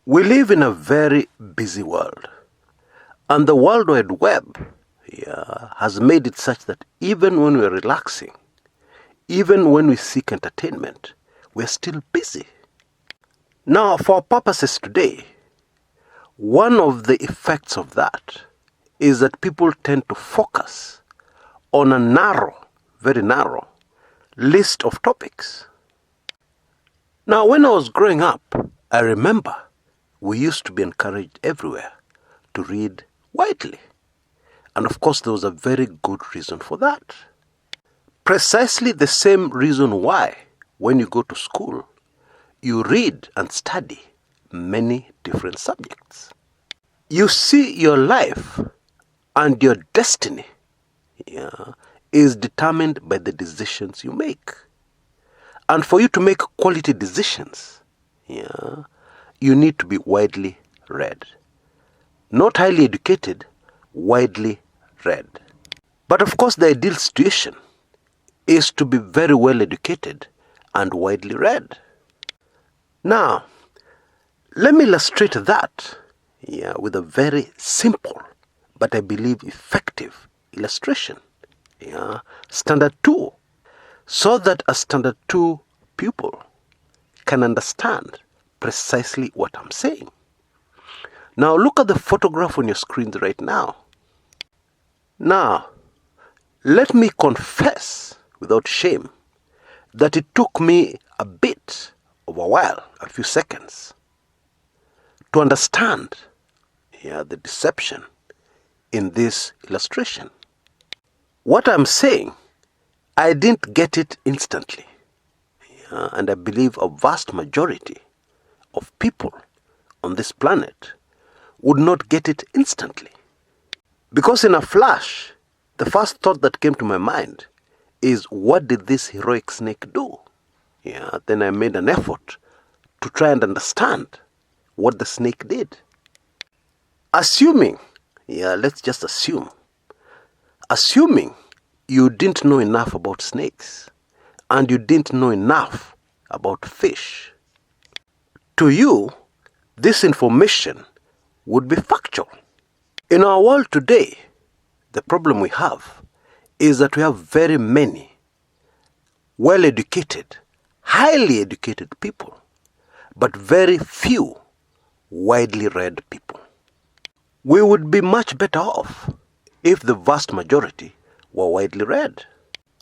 We live in a very busy world, and the World Wide Web has made it such that even when we're relaxing, even when we seek entertainment, we're still busy. Now, for our purposes today, one of the effects of that is that people tend to focus on a narrow, very narrow, list of topics. Now, when I was growing up, I remember we used to be encouraged everywhere to read widely. And of course, there was a very good reason for that. Precisely the same reason why, when you go to school, you read and study many different subjects. You see, your life and your destiny is determined by the decisions you make. And for you to make quality decisions, you need to be widely read. Not highly educated, widely read. But of course, the ideal situation is to be very well educated and widely read. Now, let me illustrate that with a very simple, but I believe effective illustration. Standard 2, so that a Standard 2 pupil can understand precisely what I'm saying. Now look at the photograph on your screens right now. Now, let me confess without shame that it took me a bit of a while, a few seconds, to understand the deception in this illustration. What I'm saying, I didn't get it instantly. And I believe a vast majority of people on this planet would not get it instantly. Because in a flash, the first thought that came to my mind is, what did this heroic snake do? Then I made an effort to try and understand what the snake did. Assuming, let's just assuming you didn't know enough about snakes and you didn't know enough about fish, to you, this information would be factual. In our world today, the problem we have is that we have very many well-educated, highly educated people, but very few widely read people. We would be much better off if the vast majority were widely read.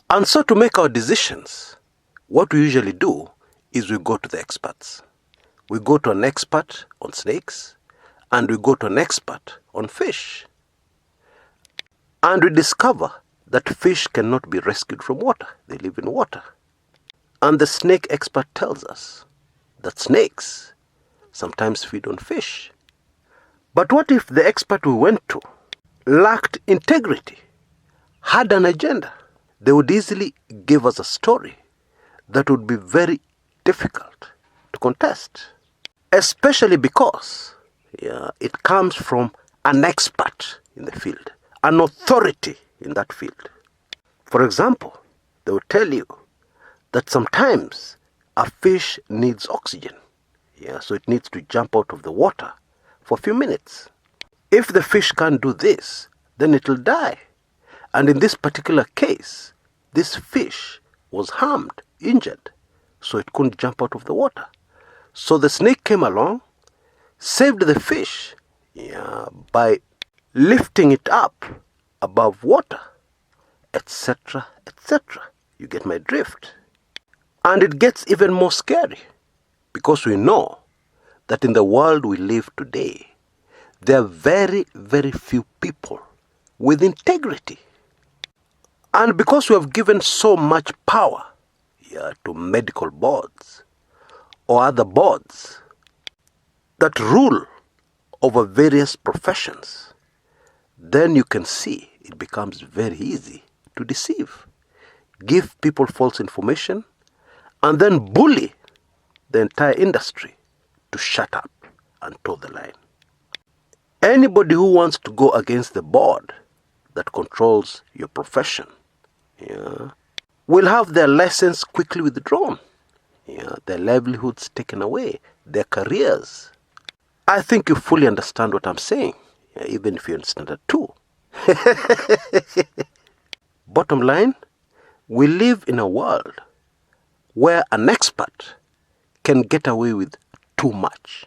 And so to make our decisions, what we usually do is we go to the experts. We go to an expert on snakes, and we go to an expert on fish. And we discover that fish cannot be rescued from water. They live in water. And the snake expert tells us that snakes sometimes feed on fish. But what if the expert we went to lacked integrity, had an agenda? They would easily give us a story that would be very difficult to contest. Especially because it comes from an expert in the field, an authority in that field. For example, they will tell you that sometimes a fish needs oxygen. So it needs to jump out of the water for a few minutes. If the fish can't do this, then it will die. And in this particular case, this fish was harmed, injured, so it couldn't jump out of the water. So the snake came along, saved the fish by lifting it up above water, etc., etc. You get my drift. And it gets even more scary, because we know that in the world we live today, there are very, very few people with integrity. And because we have given so much power to medical boards or other boards that rule over various professions, then you can see it becomes very easy to deceive, give people false information, and then bully the entire industry to shut up and toe the line. Anybody who wants to go against the board that controls your profession will have their license quickly withdrawn, their livelihoods taken away, their careers I think you fully understand what I'm saying, even if you're in standard 2. Bottom line, we live in a world where an expert can get away with too much.